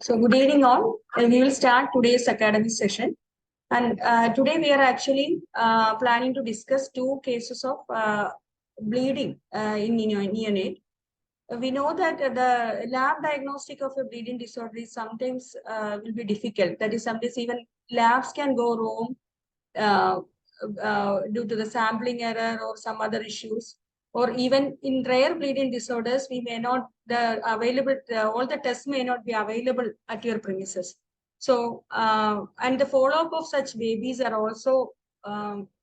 So good evening all. We will start today's academic session. And today we are actually planning to discuss two cases of bleeding in neonate. We know that the lab diagnostic of a bleeding disorder is sometimes will be difficult. That is, sometimes even labs can go wrong uh, due to the sampling error or some other issues. Or even in rare bleeding disorders, we may not all the tests may not be available at your premises. So, and the follow-up of such babies are also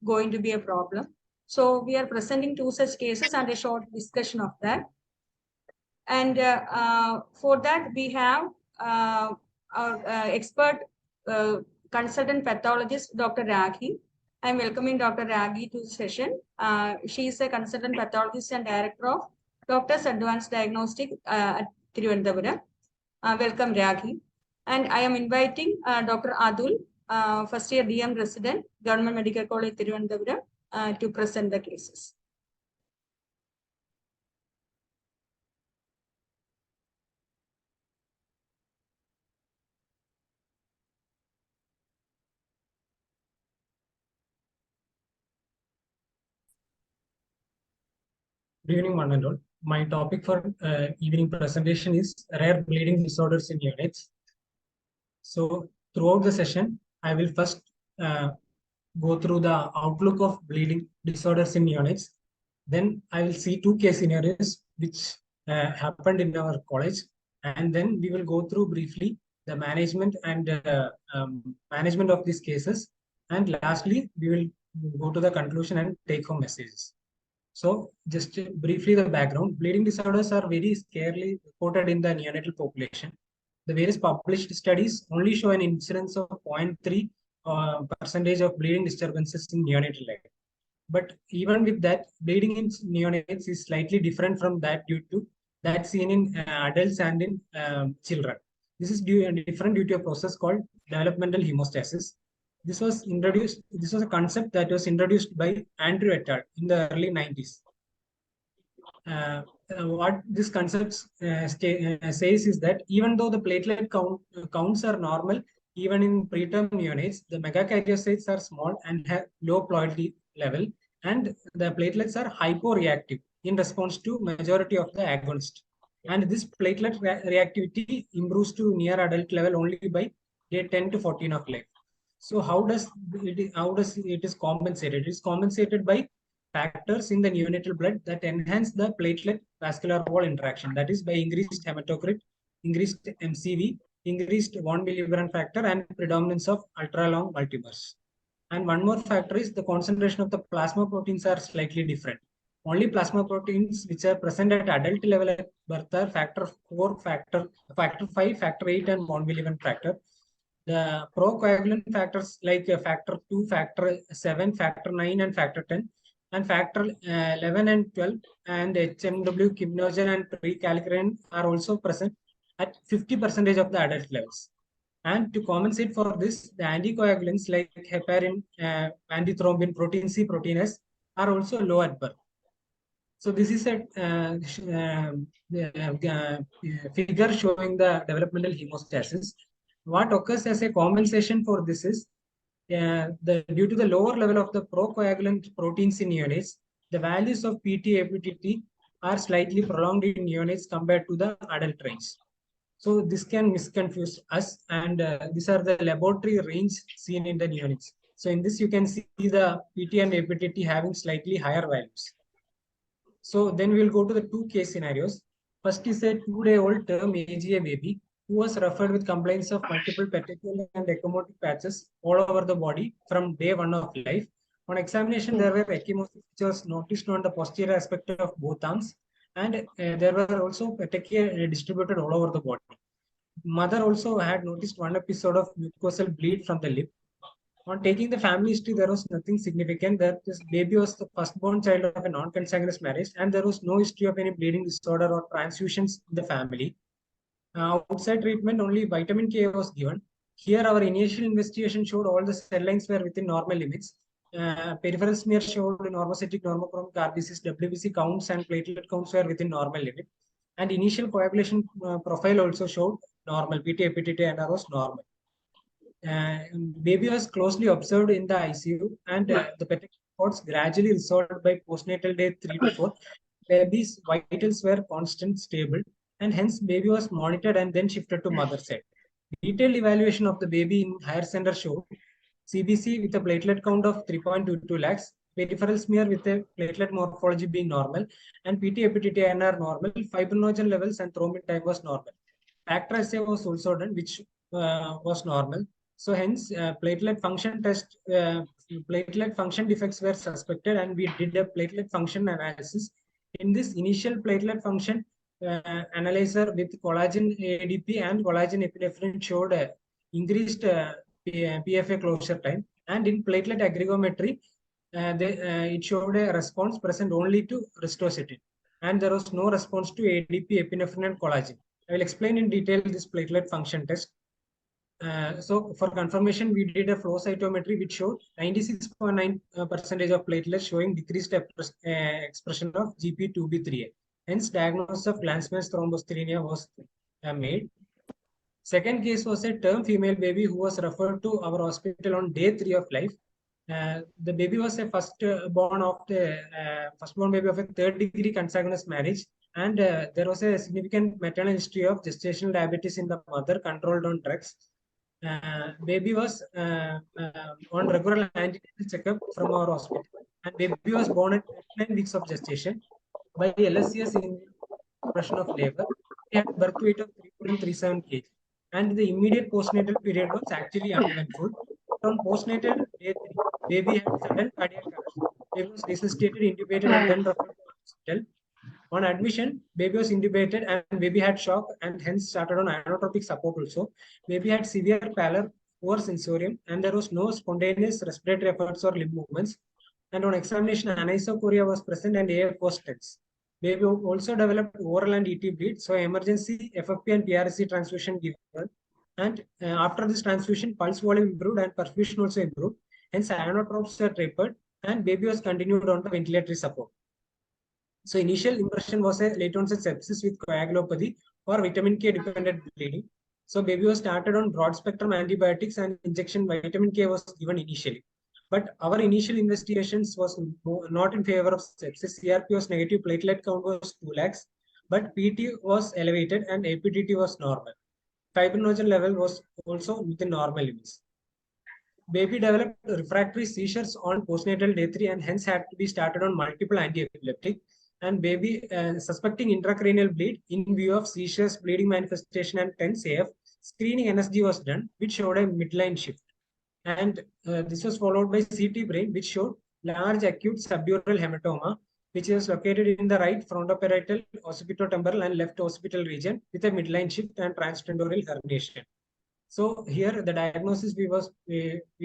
going to be a problem. So we are presenting two such cases and a short discussion of that. And for that, we have our expert consultant pathologist, Dr. Raghi. I'm welcoming Dr. Raghi to the session. She is a consultant pathologist and director of Doctors Advanced Diagnostic at Thiruvananthapuram. Welcome, Raghi. And I am inviting Dr. Athul, first year DM resident, Government Medical College, Thiruvananthapuram, to present the cases. Good evening, one and all. My topic for evening presentation is rare bleeding disorders in units. So throughout the session, I will first go through the outlook of bleeding disorders in units. Then I will see two case scenarios which happened in our college. And then we will go through briefly the management and management of these cases. And lastly, we will go to the conclusion and take home messages. So just briefly the background, bleeding disorders are very scarcely reported in the neonatal population. The various published studies only show an incidence of 0.3% of bleeding disturbances in neonatal life. But even with that, bleeding in neonates is slightly different from that due to that seen in adults and in children. This is different due to a process called developmental hemostasis. This was a concept that was introduced by Andrew et al. In the early 90s. What this concept says is that even though the platelet counts are normal, even in preterm neonates, the megakaryocytes are small and have low platelet level, and the platelets are hyporeactive in response to majority of the agonist. And this platelet reactivity improves to near adult level only by day 10 to 14 of life. So how does it is compensated? It is compensated by factors in the neonatal blood that enhance the platelet vascular wall interaction. That is by increased hematocrit, increased MCV, increased von Willebrand factor, and predominance of ultra-long multimers. And one more factor is the concentration of the plasma proteins are slightly different. Only plasma proteins which are present at adult level at birth are factor 4, factor 5, factor 8, and von Willebrand factor. The procoagulant factors like factor 2, factor 7, factor 9, and factor 10, and factor 11 and 12, and HMW, kiminogen, and precalcitonin are also present at 50% of the adult levels. And to compensate for this, the anticoagulants like heparin, antithrombin, protein C, protein S are also low at birth. So this is a figure showing the developmental hemostasis. What occurs as a compensation for this is due to the lower level of the procoagulant proteins in neonates, the values of PT APTT are slightly prolonged in neonates compared to the adult range. So this can misconfuse us, and these are the laboratory range seen in the neonates. So in this you can see the PT and APTT having slightly higher values. So then we will go to the two case scenarios. First is a 2-day-old term AGA baby who was referred with complaints of multiple petechial and ecchymotic patches all over the body from day 1 of life. On examination, there were ecchymosis which was noticed on the posterior aspect of both arms, and there were also petechiae distributed all over the body. Mother also had noticed one episode of mucosal bleed from the lip. On taking the family history, there was nothing significant. That this baby was the firstborn child of a non-consanguineous marriage, and there was no history of any bleeding disorder or transfusions in the family. Outside treatment, only vitamin K was given. Here, our initial investigation showed all the cell lines were within normal limits. Peripheral smear showed normocytic, normochromic RBCs, WBC counts, and platelet counts were within normal limit. And initial coagulation profile also showed normal. PT-NR was normal. Baby was closely observed in the ICU, and the pediatric reports gradually resolved by postnatal day 3 to 4. Baby's vitals were constant, stable, and hence baby was monitored and then shifted to mother side. Detailed evaluation of the baby in higher center showed CBC with a platelet count of 3.22 lakhs, peripheral smear with a platelet morphology being normal, and PT-NR normal, fibrinogen levels and thrombin time was normal. Factor assay was also done, which was normal. So hence, platelet function test, platelet function defects were suspected, and we did a platelet function analysis. In this initial platelet function analyzer with collagen ADP and collagen epinephrine showed increased PFA closure time, and in platelet aggregometry, it showed a response present only to ristocetin, and there was no response to ADP, epinephrine, and collagen. I will explain in detail this platelet function test. So for confirmation, we did a flow cytometry which showed 96.9% of platelets showing decreased expression of GP2B3A. Hence, diagnosis of Glanzmann's thrombocythemia was made. Second case was a term female baby who was referred to our hospital on day 3 of life. The baby was a firstborn baby of a third-degree consanguineous marriage, and there was a significant maternal history of gestational diabetes in the mother, controlled on drugs. Baby was on regular antenatal checkup from our hospital, and baby was born at 9 weeks of gestation by LSCS in impression of labor. He had birth weight of 3.37 kg, and the immediate postnatal period was actually uneventful. On postnatal day 3, baby had sudden cardiac arrest. Baby was resuscitated, intubated, and then referred to hospital. On admission, baby was intubated and baby had shock and hence started on inotropic support also. Baby had severe pallor, poor sensorium, and there was no spontaneous respiratory efforts or limb movements. And on examination, anisocoria was present and AF was tense. Baby also developed oral and ET bleed, so emergency FFP and PRC transfusion given. And after this transfusion, pulse volume improved and perfusion also improved. Hence, inotropes were tapered and baby was continued on the ventilatory support. So initial impression was a late onset sepsis with coagulopathy or vitamin K dependent bleeding. So baby was started on broad spectrum antibiotics and injection vitamin K was given initially. But our initial investigations was not in favor of sepsis. CRP was negative, platelet count was 2 lakhs, but PT was elevated and APTT was normal. Fibrinogen level was also within normal limits. Baby developed refractory seizures on postnatal day 3 and hence had to be started on multiple antiepileptic. And baby suspecting intracranial bleed in view of seizures, bleeding manifestation, and tense AF, screening NSG was done, which showed a midline shift. And this was followed by CT brain, which showed large acute subdural hematoma, which is located in the right frontoparietal, occipitotemporal, and left occipital region with a midline shift and transtentorial herniation. So here the diagnosis we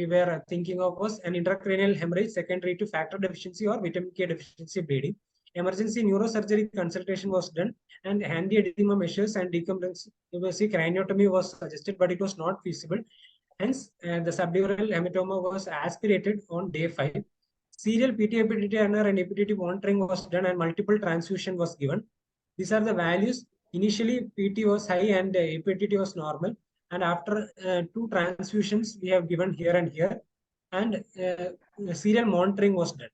were thinking of was an intracranial hemorrhage secondary to factor deficiency or vitamin K deficiency bleeding. Emergency neurosurgery consultation was done and angioedema measures and decompensacy craniotomy was suggested, but it was not feasible. Hence, the subdural hematoma was aspirated on day 5. Serial PT-NR and APTT monitoring was done and multiple transfusion was given. These are the values. Initially, PT was high and APTT was normal. And after 2 transfusions, we have given here and here. And serial monitoring was done.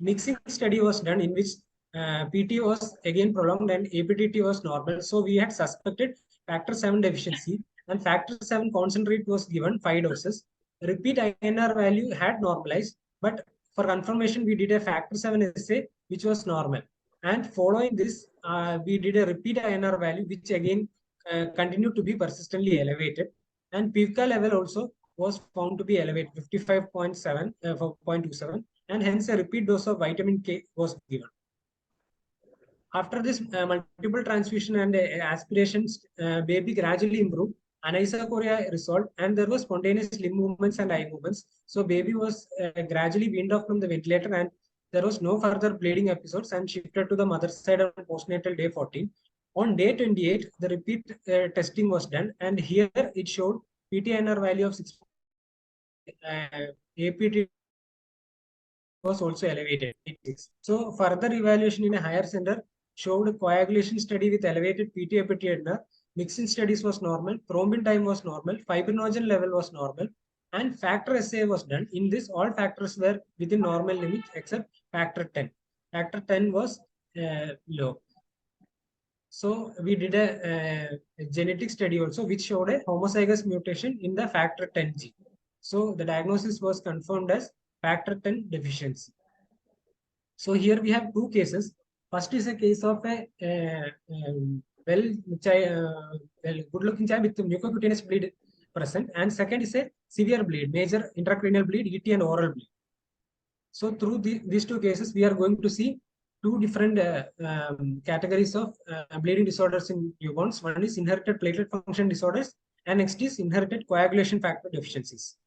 Mixing study was done in which PT was again prolonged and APTT was normal. So we had suspected factor 7 deficiency and factor 7 concentrate was given 5 doses. Repeat INR value had normalized, but for confirmation, we did a factor 7 assay, which was normal. And following this, we did a repeat INR value, which again continued to be persistently elevated. And PIVCA level also was found to be elevated, 55.7, 0.27, and hence a repeat dose of vitamin K was given. After this multiple transfusion and aspirations, baby gradually improved, anisocoria resolved, and there was spontaneous limb movements and eye movements. So baby was gradually weaned off from the ventilator and there was no further bleeding episodes and shifted to the mother's side on postnatal day 14. On day 28, the repeat testing was done and here it showed PT-NR value of 6. APT was also elevated. So further evaluation in a higher center showed coagulation study with elevated PT-NR mixing studies was normal, thrombin time was normal, fibrinogen level was normal, and factor assay was done. In this, all factors were within normal limits except factor 10. Factor 10 was low. So we did a genetic study also which showed a homozygous mutation in the factor 10 gene. So the diagnosis was confirmed as factor 10 deficiency. So here we have two cases. First is a case of a good-looking child with mucocutaneous bleed present, and second is a severe bleed, major intracranial bleed, ET and oral bleed. So through these two cases, we are going to see two different categories of bleeding disorders in newborns. One is inherited platelet function disorders, and next is inherited coagulation factor deficiencies.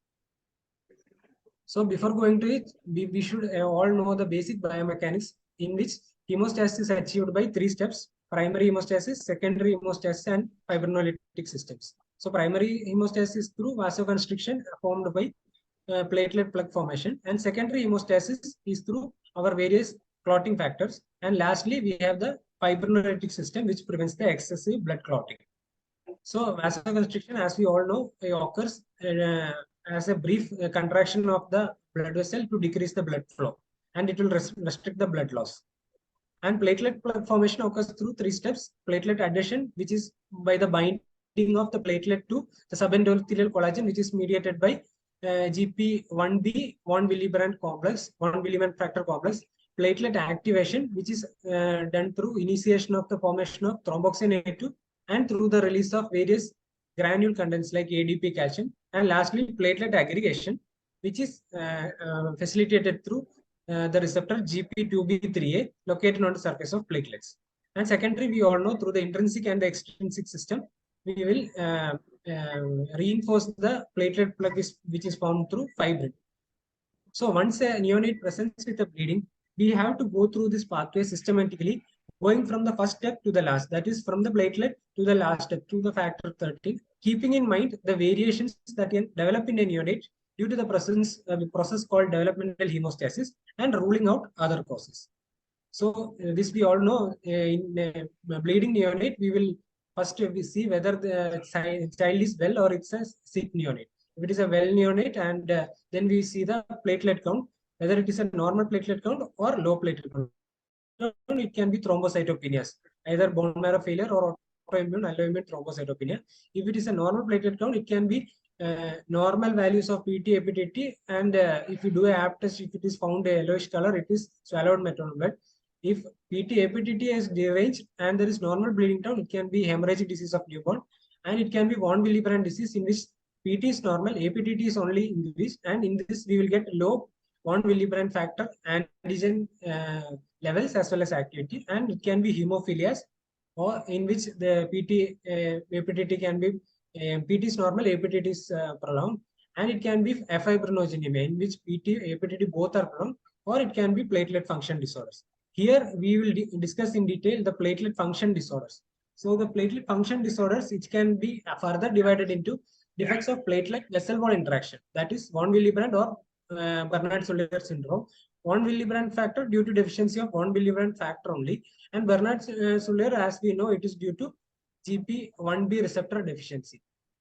So before going to it, we should all know the basic biomechanics in which hemostasis is achieved by three steps: primary hemostasis, secondary hemostasis, and fibrinolytic systems. So primary hemostasis through vasoconstriction formed by platelet plug formation, and secondary hemostasis is through our various clotting factors, and lastly we have the fibrinolytic system which prevents the excessive blood clotting. So vasoconstriction, as we all know, occurs as a brief contraction of the blood vessel to decrease the blood flow, and it will restrict the blood loss. And platelet plug formation occurs through three steps: platelet adhesion, which is by the binding of the platelet to the subendothelial collagen, which is mediated by GP1B, 1 Willebrand complex, 1 Willebrand factor complex. Platelet activation, which is done through initiation of the formation of thromboxane A2 and through the release of various granule contents like ADP calcium. And lastly, platelet aggregation, which is facilitated through the receptor GP2B3A located on the surface of platelets. And secondary, we all know through the intrinsic and the extrinsic system, we will reinforce the platelet plug which is formed through fibrin. So once a neonate presents with a bleeding, we have to go through this pathway systematically, going from the first step to the last, that is from the platelet to the last step, to the factor 13, keeping in mind the variations that can develop in a neonate due to the process called developmental hemostasis, and ruling out other causes. So this we all know. In bleeding neonate, we will first we see whether the child is well or it's a sick neonate. If it is a well neonate, and then we see the platelet count, whether it is a normal platelet count or low platelet count. It can be thrombocytopenias, either bone marrow failure or autoimmune alloimmune thrombocytopenia. If it is a normal platelet count, it can be normal values of PT, APTT, and if you do a app test, if it is found a yellowish color, it is swallowed maternal blood. If PT, APTT is deranged and there is normal bleeding count, it can be hemorrhagic disease of newborn, and it can be von Willebrand disease in which PT is normal, APTT is only increased, and in this we will get low von Willebrand factor antigen levels as well as activity, and it can be hemophilias, or in which the PT, APTT can be PT is normal, APTT is prolonged, and it can be afibrinogenemia in which PT, APTT both are prolonged, or it can be platelet function disorders. Here we will discuss in detail the platelet function disorders. So the platelet function disorders, which can be further divided into defects of platelet vessel wall interaction, that is von Willebrand or Bernard-Suller syndrome. Von Willebrand factor due to deficiency of von Willebrand factor only, and Bernard-Suller, as we know, it is due to GP1B receptor deficiency.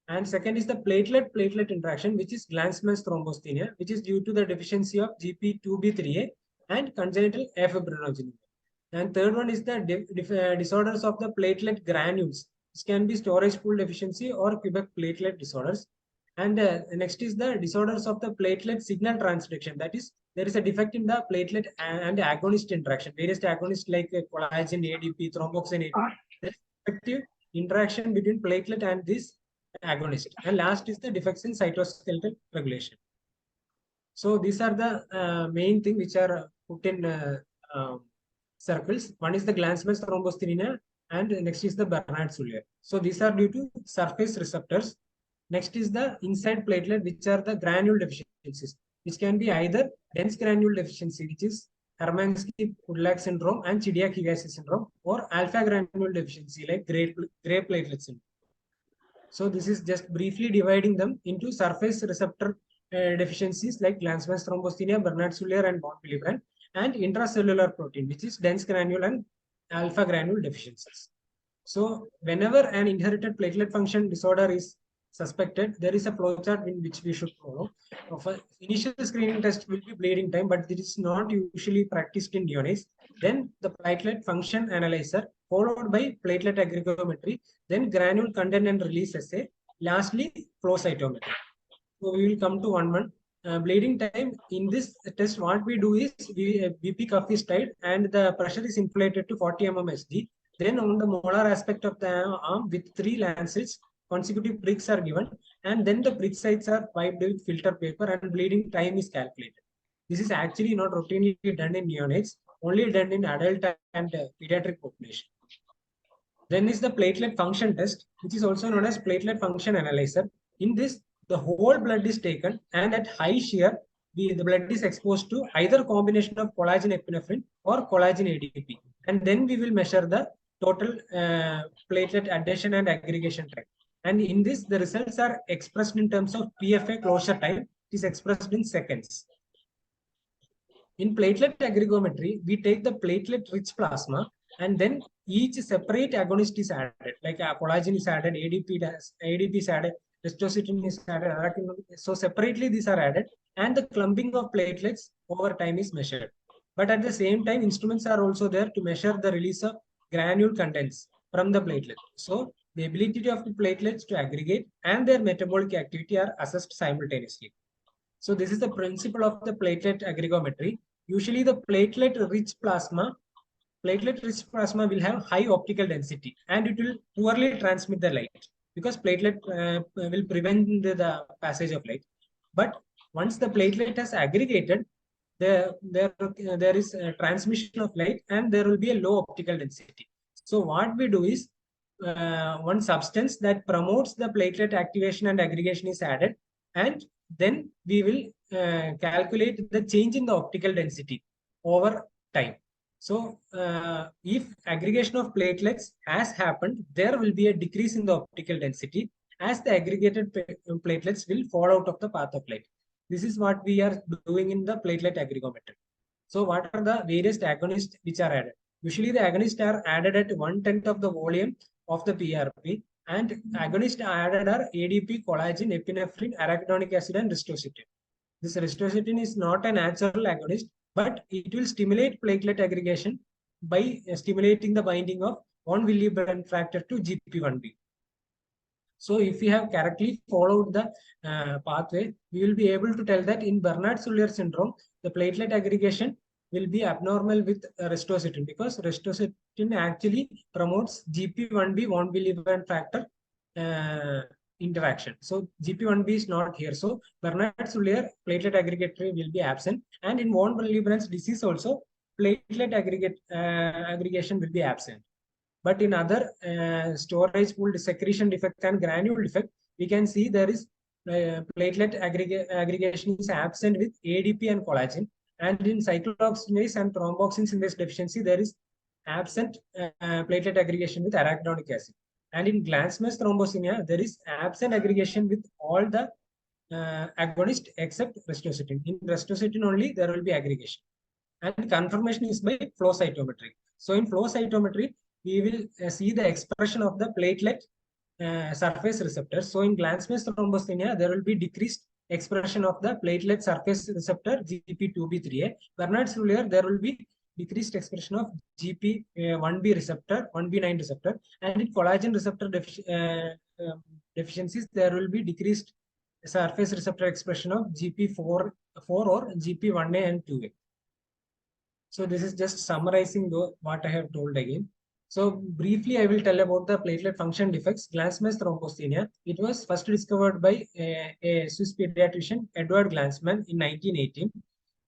And second is the platelet-platelet interaction, which is Glanzmann's thrombocythemia, which is due to the deficiency of GP2B3A and congenital afibrinogenemia. And third one is the disorders of the platelet granules, which can be storage pool deficiency or Quebec platelet disorders. And next is the disorders of the platelet signal transduction. That is, there is a defect in the platelet and agonist interaction. Various agonists like collagen, ADP, thromboxane, there is effective interaction between platelet and this agonist. And last is the defects in cytoskeletal regulation. So these are the main thing which are put in circles. One is the Glanzmann's thrombocythemia, and next is the Bernard-Suller. So these are due to surface receptors. Next is the inside platelet, which are the granule deficiencies, which can be either dense granule deficiency, which is Hermansky-Pudlak syndrome and Chidiac-Higashi syndrome, or alpha granule deficiency like gray platelet syndrome. So this is just briefly dividing them into surface receptor deficiencies like Glanzmann's thrombocythemia, Bernard-Suller, and von Willebrand, and intracellular protein, which is dense granule and alpha granule deficiencies. So whenever an inherited platelet function disorder is suspected, there is a flowchart in which we should follow. Of a initial screening test will be bleeding time, but this is not usually practiced in neonates. Then the platelet function analyzer, followed by platelet aggregometry, then granule content and release assay, lastly flow cytometry. So we will come to one. Bleeding time in this test, what we do is BP cuff is tied and the pressure is inflated to 40 mm Hg. Then on the molar aspect of the arm with 3 lancets, consecutive pricks are given, and then the prick sites are wiped with filter paper and bleeding time is calculated. This is actually not routinely done in neonates, only done in adult and pediatric population. Then is the platelet function test, which is also known as platelet function analyzer. In this, the whole blood is taken and at high shear, the blood is exposed to either combination of collagen epinephrine or collagen ADP. And then we will measure the total platelet adhesion and aggregation time. And in this, the results are expressed in terms of PFA closure time. It is expressed in seconds. In platelet aggregometry, we take the platelet-rich plasma and then each separate agonist is added. Like collagen is added, ADP is added, testosterone is added. So separately these are added, and the clumping of platelets over time is measured. But at the same time, instruments are also there to measure the release of granule contents from the platelet. So the ability of the platelets to aggregate and their metabolic activity are assessed simultaneously. So this is the principle of the platelet aggregometry. Usually the platelet-rich plasma will have high optical density and it will poorly transmit the light because platelet will prevent the passage of light. But once the platelet has aggregated, there is a transmission of light and there will be a low optical density. So what we do is one substance that promotes the platelet activation and aggregation is added, and then we will calculate the change in the optical density over time. So if aggregation of platelets has happened, there will be a decrease in the optical density as the aggregated platelets will fall out of the path of light. This is what we are doing in the platelet aggregometry. So what are the various agonists which are added? Usually the agonists are added at 1/10 of the volume of the PRP, and agonists added are ADP, collagen, epinephrine, arachidonic acid, and ristocetin. This ristocetin is not a natural agonist, but it will stimulate platelet aggregation by stimulating the binding of 1 Willebrand factor to GP1B. So if we have correctly followed the pathway, we will be able to tell that in Bernard-Soulier syndrome, the platelet aggregation will be abnormal with ristocetin because ristocetin actually promotes GP1B, 1 Willebrand factor interaction. So GP1B is not here. So Bernard-Soulier platelet aggregatory will be absent. And in von Willebrand's disease also, platelet aggregation will be absent. But in other storage pool secretion defect and granule defect, we can see there is platelet aggregation is absent with ADP and collagen. And in cyclooxygenase and thromboxane synthase deficiency, there is absent platelet aggregation with arachidonic acid. And in Glanzmann's thrombocythemia, there is absent aggregation with all the agonist except ristocetin. In ristocetin only, there will be aggregation. And confirmation is by flow cytometry. So in flow cytometry, we will see the expression of the platelet surface receptors. So in Glanzmann's thrombocythemia, there will be decreased expression of the platelet surface receptor GP2B3A. Bernard-Soulier, there will be decreased expression of GP1B receptor, 1B9 receptor, and in collagen receptor deficiencies, there will be decreased surface receptor expression of GP4 or GP1A and 2A. So this is just summarizing what I have told again. So briefly, I will tell about the platelet function defects. Glanzmann's thrombocythemia. It was first discovered by a Swiss pediatrician, Edward Glanzmann, in 1918.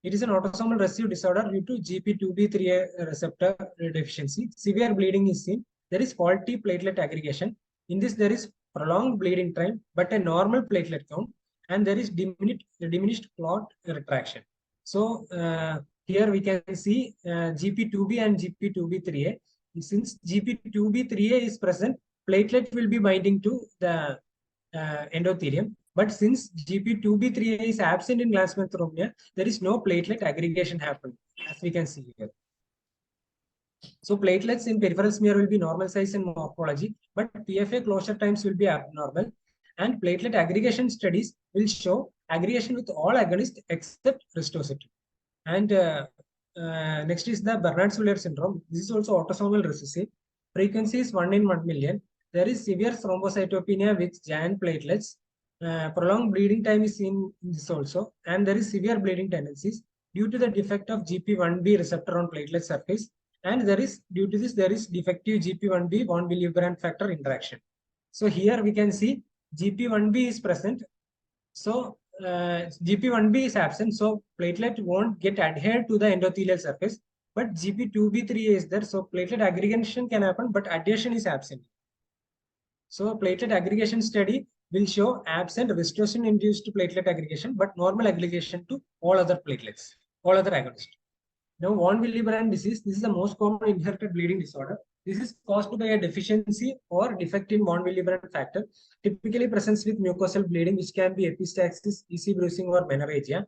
It is an autosomal recessive disorder due to GP2B3A receptor deficiency. Severe bleeding is seen. There is faulty platelet aggregation. In this, there is prolonged bleeding time, but a normal platelet count, and there is diminished clot retraction. So here we can see GP2B and GP2B3A. Since GP2B3A is present, platelet will be binding to the endothelium. But since GP2B3A is absent in Glanzmann thrombocythemia, there is no platelet aggregation happening, as we can see here. So platelets in peripheral smear will be normal size and morphology, but PFA closure times will be abnormal. And platelet aggregation studies will show aggregation with all agonists except ristosity. And next is the Bernard-Soulier syndrome. This is also autosomal recessive. Frequency is 1 in 1 million. There is severe thrombocytopenia with giant platelets. Prolonged bleeding time is seen in this also. And there is severe bleeding tendencies due to the defect of GP1B receptor on platelet surface. And due to this, there is defective GP1B von Willebrand factor interaction. So here we can see GP1B is present. So GP1B is absent, so platelet won't get adhered to the endothelial surface. But GP2B3 is there, so platelet aggregation can happen, but adhesion is absent. So platelet aggregation study will show absent restoration-induced platelet aggregation, but normal aggregation to all other platelets, all other agonists. Now, von Willebrand disease, this is the most common inherited bleeding disorder. This is caused by a deficiency or defect in von Willebrand factor, typically presents with mucosal bleeding, which can be epistaxis, EC bruising, or menorrhagia.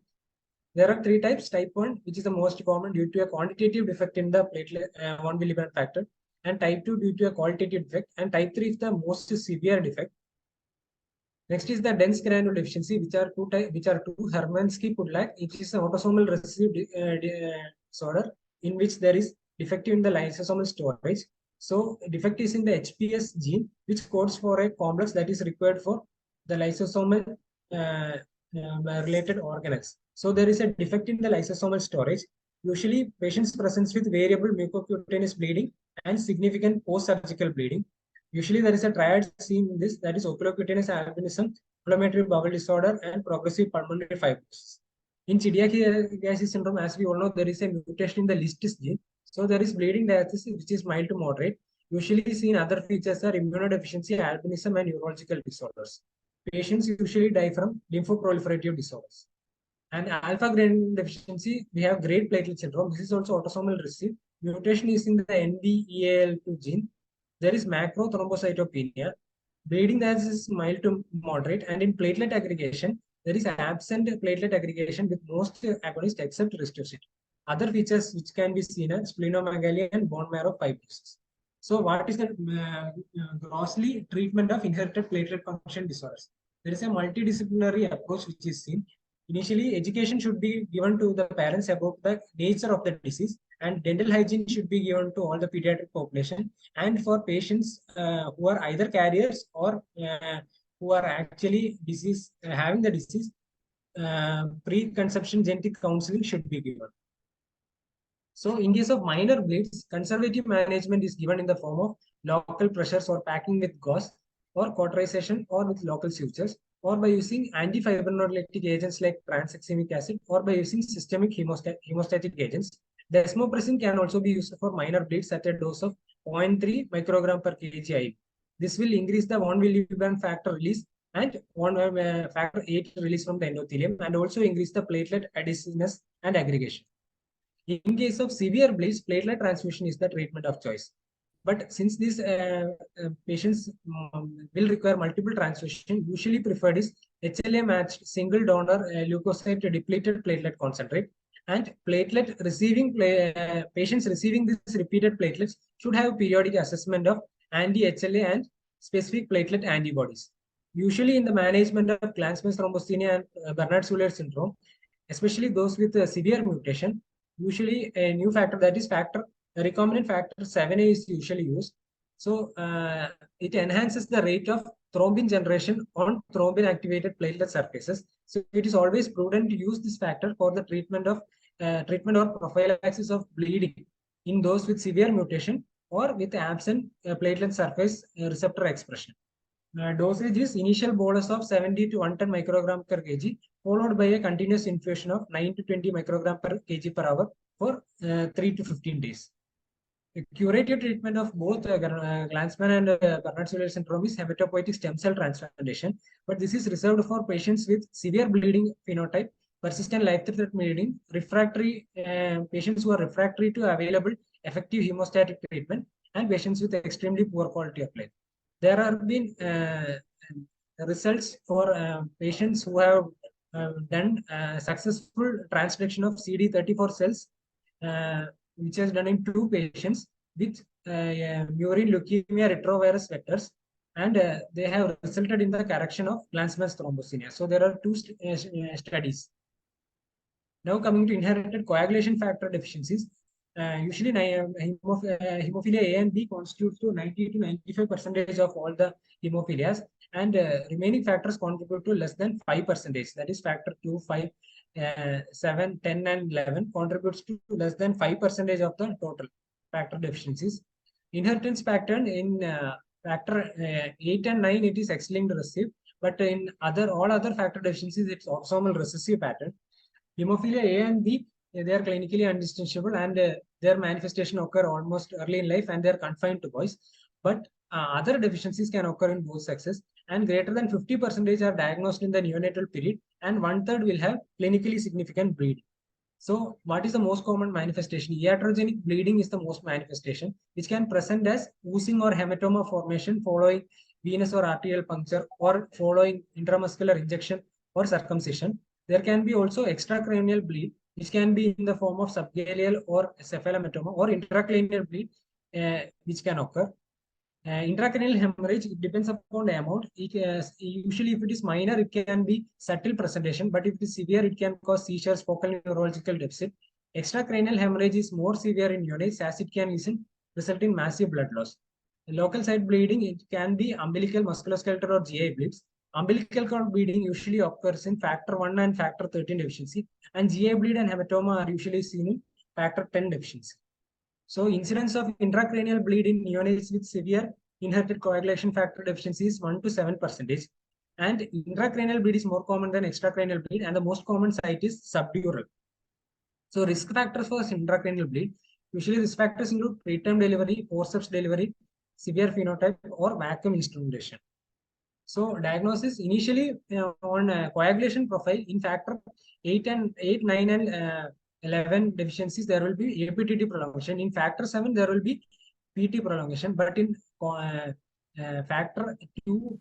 There are three types. Type 1, which is the most common due to a quantitative defect in the platelet von Willebrand factor, and type 2 due to a qualitative defect, and type 3 is the most severe defect. Next is the dense granule deficiency, which are two Hermansky-Pudlak, which is an autosomal recessive disorder in which there is defective in the lysosomal storage. So defect is in the HPS gene, which codes for a complex that is required for the lysosomal related organelles. So there is a defect in the lysosomal storage. Usually patients presents with variable mucocutaneous bleeding and significant post-surgical bleeding. Usually there is a triad seen in this, that is oculocutaneous albinism, inflammatory bowel disorder, and progressive pulmonary fibrosis. In Chidiac syndrome, as we all know, there is a mutation in the Listis gene. So there is bleeding diathesis, which is mild to moderate. Usually seen other features are immunodeficiency, albinism, and neurological disorders. Patients usually die from lymphoproliferative disorders. And alpha-granulin deficiency, we have great platelet syndrome. This is also autosomal recessive. Mutation is in the NBEAL2 gene. There is macrothrombocytopenia. Bleeding that is mild to moderate. And in platelet aggregation, there is absent platelet aggregation with most agonists except ristosity. Other features which can be seen are splenomegaly and bone marrow fibrosis. So what is the grossly treatment of inherited platelet function disorders? There is a multidisciplinary approach which is seen. Initially, education should be given to the parents about the nature of the disease, and dental hygiene should be given to all the pediatric population. And for patients who are either carriers or who are actually having the disease, pre-conception genetic counseling should be given. So in case of minor bleeds, conservative management is given in the form of local pressures or packing with gauze or cauterization or with local sutures, or by using antifibrinolytic agents like tranexamic acid, or by using systemic hemostatic agents. Desmopressin can also be used for minor bleeds at a dose of 0.3 microgram per kg IV. This will increase the von Willebrand factor release and factor 8 release from the endothelium, and also increase the platelet adhesiveness and aggregation. In case of severe bleeds, platelet transfusion is the treatment of choice. But since these patients will require multiple transfusion, usually preferred is HLA matched single donor leukocyte depleted platelet concentrate. And patients receiving these repeated platelets should have periodic assessment of anti-HLA and specific platelet antibodies. Usually in the management of Glanzmann's thrombocythemia and Bernard-Soulier syndrome, especially those with severe mutation, usually a new factor, that is recombinant factor 7A is usually used. So it enhances the rate of thrombin generation on thrombin activated platelet surfaces. So it is always prudent to use this factor for the treatment or prophylaxis of bleeding in those with severe mutation or with absent platelet surface receptor expression. Dosage is initial bolus of 70 to 110 microgram per kg, followed by a continuous infusion of 9 to 20 microgram per kg per hour for 3 to 15 days. The curative treatment of both Glanzmann and Bernard-Soulier syndrome is hematopoietic stem cell transplantation, but this is reserved for patients with severe bleeding phenotype, persistent life-threatening bleeding, refractory patients who are refractory to available effective hemostatic treatment, and patients with extremely poor quality of life. There have been results for patients who have done successful transduction of CD34 cells, which has done in 2 patients. with murine leukemia retrovirus vectors, and they have resulted in the correction of Glanzmann's thrombocythemia. So there are two studies. Now coming to inherited coagulation factor deficiencies, usually hemophilia A and B constitutes to 90 to 95% of all the hemophilias, and remaining factors contribute to less than 5%. That is factor 2, 5, 7, 10, and 11 contributes to less than 5% of the total factor deficiencies. Inheritance pattern in factor 8 and 9, it is X-linked recessive, but in all other factor deficiencies, it's autosomal recessive pattern. Hemophilia A and B, they are clinically undistinguishable, and their manifestation occur almost early in life, and they are confined to boys. But other deficiencies can occur in both sexes, and greater than 50% are diagnosed in the neonatal period, and 1/3 will have clinically significant bleeding. So what is the most common manifestation? Iatrogenic bleeding is the most manifestation, which can present as oozing or hematoma formation following venous or arterial puncture or following intramuscular injection or circumcision. There can be also extracranial bleed, which can be in the form of subgaleal or cephalometoma, or intracranial bleed, which can occur. Intracranial hemorrhage, it depends upon the amount. Usually, if it is minor, it can be subtle presentation, but if it is severe, it can cause seizures, focal neurological deficit. Extracranial hemorrhage is more severe in neonates, as it can result in massive blood loss. Local site bleeding, it can be umbilical, musculoskeletal, or GI bleeds. Umbilical cord bleeding usually occurs in factor 1 and factor 13 deficiency, and GI bleed and hematoma are usually seen in factor 10 deficiency. So incidence of intracranial bleed in neonates with severe inherited coagulation factor deficiency is 1 to 7%. And intracranial bleed is more common than extracranial bleed, and the most common site is subdural. So risk factors for intracranial bleed, usually risk factors include preterm delivery, forceps delivery, severe phenotype, or vacuum instrumentation. So diagnosis initially on coagulation profile in factor 8, 9, and 11 deficiencies, there will be APTT prolongation. In factor 7, there will be PT prolongation, but in factor 2,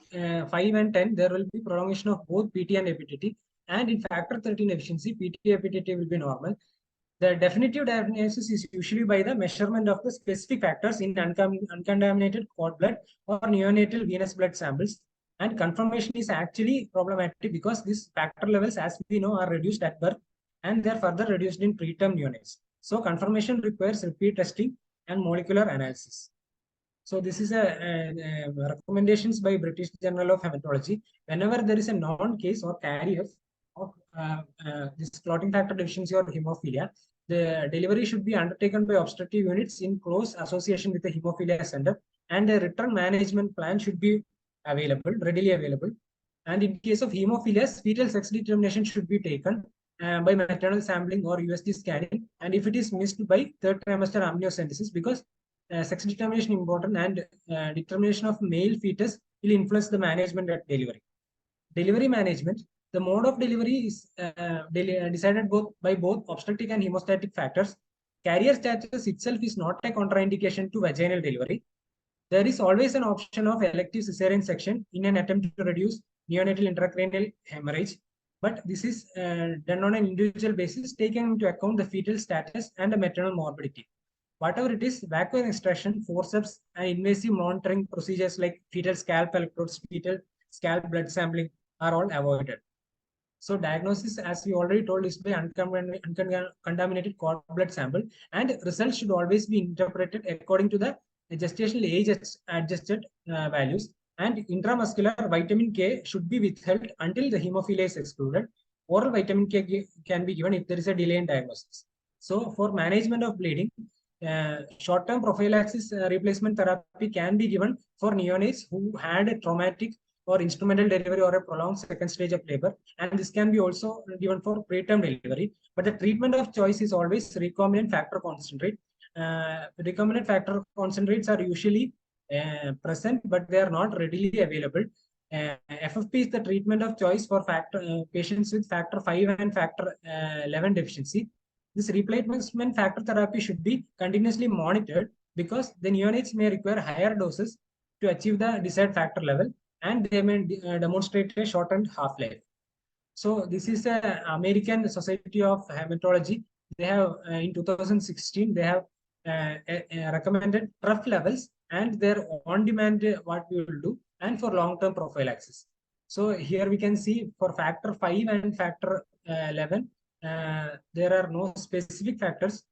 5, and 10, there will be prolongation of both PT and APTT. And in factor 13 deficiency, PT APTT will be normal. The definitive diagnosis is usually by the measurement of the specific factors in uncontaminated cord blood or neonatal venous blood samples. And confirmation is actually problematic because these factor levels, as we know, are reduced at birth, and they are further reduced in preterm neonates. So confirmation requires repeat testing and molecular analysis. So this is a recommendations by British Journal of Hematology. Whenever there is a known case or carrier of this clotting factor deficiency or hemophilia, the delivery should be undertaken by obstetric units in close association with the hemophilia center, and a return management plan should be readily available. And in case of hemophilias, fetal sex determination should be taken by maternal sampling or USG scanning, and if it is missed, by third trimester amniocentesis, because sex determination important, and determination of male fetus will influence the management at delivery. Delivery management, the mode of delivery is decided by both obstetric and hemostatic factors. Carrier status itself is not a contraindication to vaginal delivery. There is always an option of elective cesarean section in an attempt to reduce neonatal intracranial hemorrhage, but this is done on an individual basis, taking into account the fetal status and the maternal morbidity. Whatever it is, vacuum extraction, forceps, and invasive monitoring procedures like fetal scalp electrodes, fetal scalp blood sampling are all avoided. So diagnosis, as we already told, is by uncontaminated cord blood sample, and results should always be interpreted according to the gestational age adjusted values, and intramuscular vitamin K should be withheld until the hemophilia is excluded. Oral vitamin K can be given if there is a delay in diagnosis. So for management of bleeding, short-term prophylaxis replacement therapy can be given for neonates who had a traumatic or instrumental delivery or a prolonged second stage of labor, and this can be also given for preterm delivery. But the treatment of choice is always recombinant factor concentrate. Recombinant factor concentrates are usually present, but they are not readily available. FFP is the treatment of choice for patients with factor 5 and factor 11 deficiency. This replacement factor therapy should be continuously monitored because the neonates may require higher doses to achieve the desired factor level, and they may demonstrate a shortened half-life. So this is the American Society of Hematology. They have in 2016 they have recommended trough levels and their on-demand what we will do, and for long-term prophylaxis. So here we can see for factor 5 and factor 11, there are no specific factors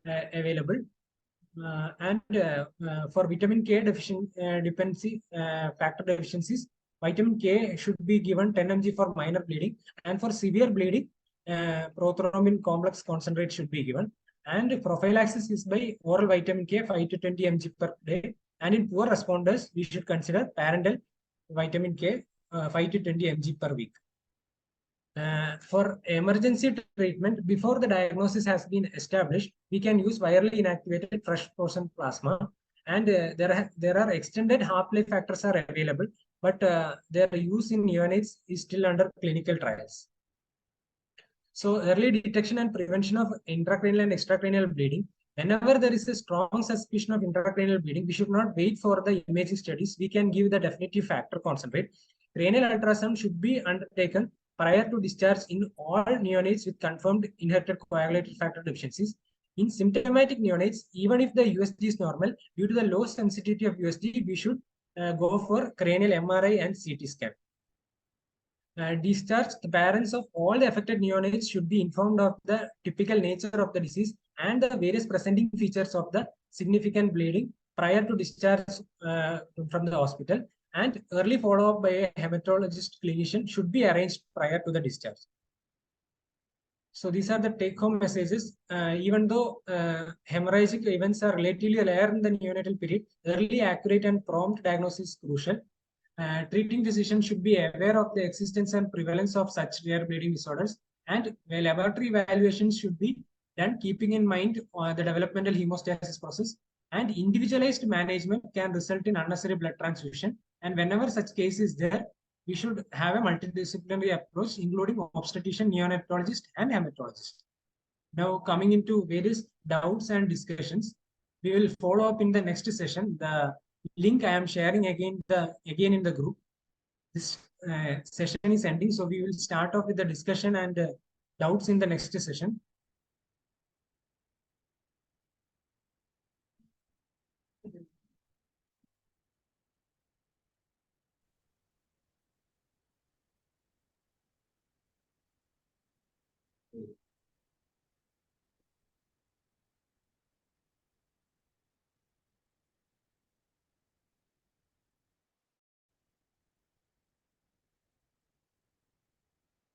available. For vitamin K deficiency factor deficiencies, vitamin K should be given 10 mg for minor bleeding, and for severe bleeding, prothrombin complex concentrate should be given. And prophylaxis is by oral vitamin K 5 to 20 mg per day. And in poor responders, we should consider parenteral vitamin K 5 to 20 mg per week. For emergency treatment, before the diagnosis has been established, we can use virally inactivated fresh frozen plasma. And there are extended half-life factors are available, but their use in neonates is still under clinical trials. So early detection and prevention of intracranial and extracranial bleeding. Whenever there is a strong suspicion of intracranial bleeding, we should not wait for the imaging studies. We can give the definitive factor concentrate. Cranial ultrasound should be undertaken prior to discharge in all neonates with confirmed inherited coagulated factor deficiencies. In symptomatic neonates, even if the USG is normal, due to the low sensitivity of USG, we should go for cranial MRI and CT scan. Discharge, the parents of all the affected neonates should be informed of the typical nature of the disease and the various presenting features of the significant bleeding prior to discharge from the hospital. And early follow-up by a hematologist clinician should be arranged prior to the discharge. So these are the take-home messages. Even though hemorrhagic events are relatively rare in the neonatal period, early, accurate, and prompt diagnosis is crucial. Treating physicians should be aware of the existence and prevalence of such rare bleeding disorders, and laboratory evaluations should be done keeping in mind the developmental hemostasis process. And individualized management can result in unnecessary blood transfusion. And whenever such case is there, we should have a multidisciplinary approach, including obstetrician, neonatologist, and hematologist. Now, coming into various doubts and discussions, we will follow up in the next session. The link I am sharing again in the group. This session is ending, so we will start off with the discussion and doubts in the next session.